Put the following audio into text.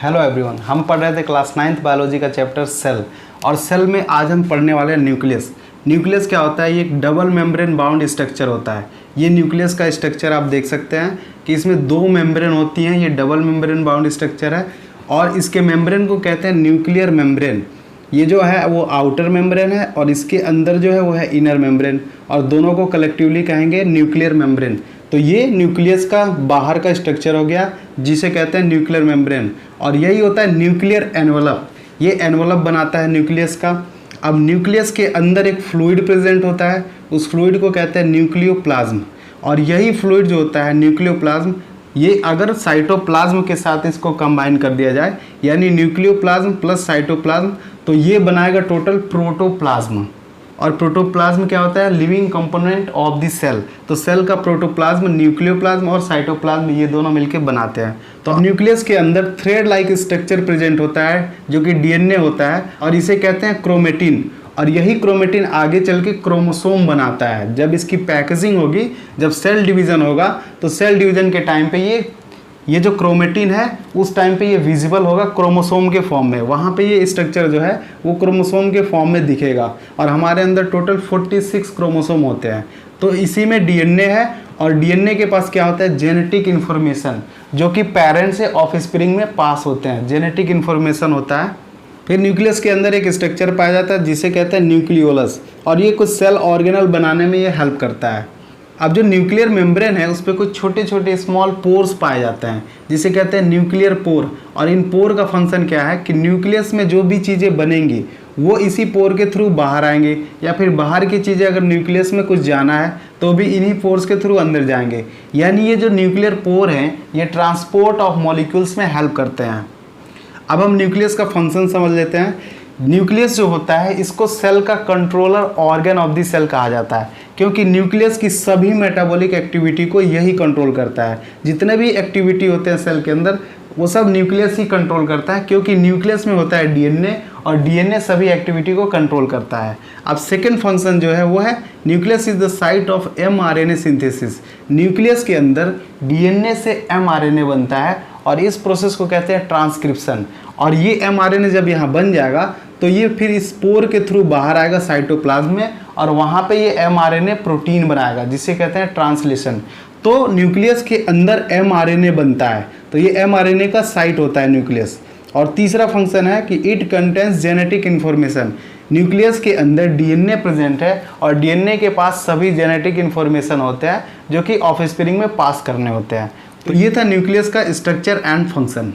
Hello everyone, हम पढ़ रहे थे क्लास 9th बायोलॉजी का चैप्टर सेल। और सेल में आज हम पढ़ने वाले हैं न्यूक्लियस। न्यूक्लियस क्या होता है? ये एक डबल मेम्ब्रेन बाउंड स्ट्रक्चर होता है। ये न्यूक्लियस का स्ट्रक्चर आप देख सकते हैं कि इसमें दो मेम्ब्रेन होती हैं। ये डबल मेम्ब्रेन बाउंड स्ट्रक्चर है और इसके मेम्ब्रेन को कहते हैं न्यूक्लियर मेम्ब्रेन। ये जो है वो आउटर मेम्ब्रेन है और इसके अंदर जो है वो है इनर मेम्ब्रेन, और दोनों को कलेक्टिवली कहेंगे न्यूक्लियर मेम्ब्रेन। तो ये न्यूक्लियस का बाहर का स्ट्रक्चर हो गया जिसे कहते हैं न्यूक्लियर मेम्ब्रेन। और यही होता है न्यूक्लियर एनवलप। ये एनवलप बनाता है न्यूक्लियस का। अब न्यूक्लियस के अंदर एक फ्लूइड प्रेजेंट होता है, उस फ्लूइड को कहते हैं न्यूक्लियोप्लाज्म। और यही फ्लूइड जो होता है न्यूक्लियोप्लाज्म, ये अगर साइटोप्लाज्म के साथ इसको कंबाइन कर दिया जाए, यानी न्यूक्लियोप्लाज्म प्लस साइटोप्लाज्म, तो ये बनाएगा टोटल प्रोटोप्लाज्म। और प्रोटोप्लाज्म क्या होता है? Living component of the cell. तो सेल का प्रोटोप्लाज्म न्यूक्लियोप्लाज्म और साइटोप्लाज्म ये दोनों मिलकर बनाते हैं। तो न्यूक्लियस के अंदर थ्रेड लाइक स्ट्रक्चर प्रेजेंट होता है जो कि डीएनए होता है, और इसे कहते हैं क्रोमेटिन। और यही क्रोमेटिन आगे चल के क्रोमोसोम बनाता है। जब इसकी पैकेजिंग होगी, जब सेल डिवीज़न होगा, तो सेल डिवीज़न के टाइम पे ये जो क्रोमेटिन है उस टाइम पे ये विजिबल होगा क्रोमोसोम के फॉर्म में। वहाँ पे ये स्ट्रक्चर जो है वो क्रोमोसोम के फॉर्म में दिखेगा। और हमारे अंदर टोटल 46 क्रोमोसोम होते हैं। तो इसी में डीएनए है, और डीएनए के पास क्या होता है? जेनेटिक इन्फॉर्मेशन, जो कि पेरेंट से ऑफस्प्रिंग में पास होते हैं। जेनेटिक इन्फॉर्मेशन होता है। फिर न्यूक्लियस के अंदर एक स्ट्रक्चर पाया जाता है जिसे कहते हैं न्यूक्लियोलस, और ये कुछ सेल ऑर्गेनल बनाने में ये हेल्प करता है। अब जो न्यूक्लियर मेम्ब्रेन है उस पर कुछ छोटे छोटे स्मॉल पोर्स पाए जाते हैं जिसे कहते हैं न्यूक्लियर पोर। और इन पोर का फंक्शन क्या है कि न्यूक्लियस में जो भी चीज़ें बनेंगी वो इसी पोर के थ्रू बाहर आएंगे, या फिर बाहर की चीज़ें अगर न्यूक्लियस में कुछ जाना है तो भी इन्हीं पोर्स के थ्रू अंदर जाएंगे। यानी ये जो न्यूक्लियर पोर हैं ये ट्रांसपोर्ट ऑफ मॉलिक्यूल्स में हेल्प करते हैं। अब हम न्यूक्लियस का फंक्शन समझ लेते हैं। न्यूक्लियस जो होता है इसको सेल का controller organ of the cell कहा जाता है, क्योंकि न्यूक्लियस की सभी मेटाबॉलिक एक्टिविटी को यही कंट्रोल करता है। जितने भी एक्टिविटी होते हैं सेल के अंदर वो सब न्यूक्लियस ही कंट्रोल करता है, क्योंकि न्यूक्लियस में होता है डीएनए, और डीएनए सभी एक्टिविटी को कंट्रोल करता है। अब सेकेंड फंक्शन जो है वो है nucleus is the site of mRNA synthesis. Nucleus के अंदर डीएनए से एमआरएनए बनता है और इस प्रोसेस को कहते हैं ट्रांसक्रिप्शन। और ये एमआरएनए जब यहाँ बन जाएगा तो ये फिर इस पोर के थ्रू बाहर आएगा साइटोप्लाज्म में, और वहाँ पे ये एमआरएनए प्रोटीन बनाएगा जिसे कहते हैं ट्रांसलेशन। तो न्यूक्लियस के अंदर एमआरएनए बनता है, तो ये एमआरएनए का साइट होता है न्यूक्लियस। और तीसरा फंक्शन है कि it contains genetic information. Nucleus के अंदर डीएनए प्रेजेंट है और डीएनए के पास सभी जेनेटिक इन्फॉर्मेशन होते हैं जो कि ऑफस्प्रिंग में पास करने होते हैं। तो ये था न्यूक्लियस का स्ट्रक्चर एंड फंक्शन।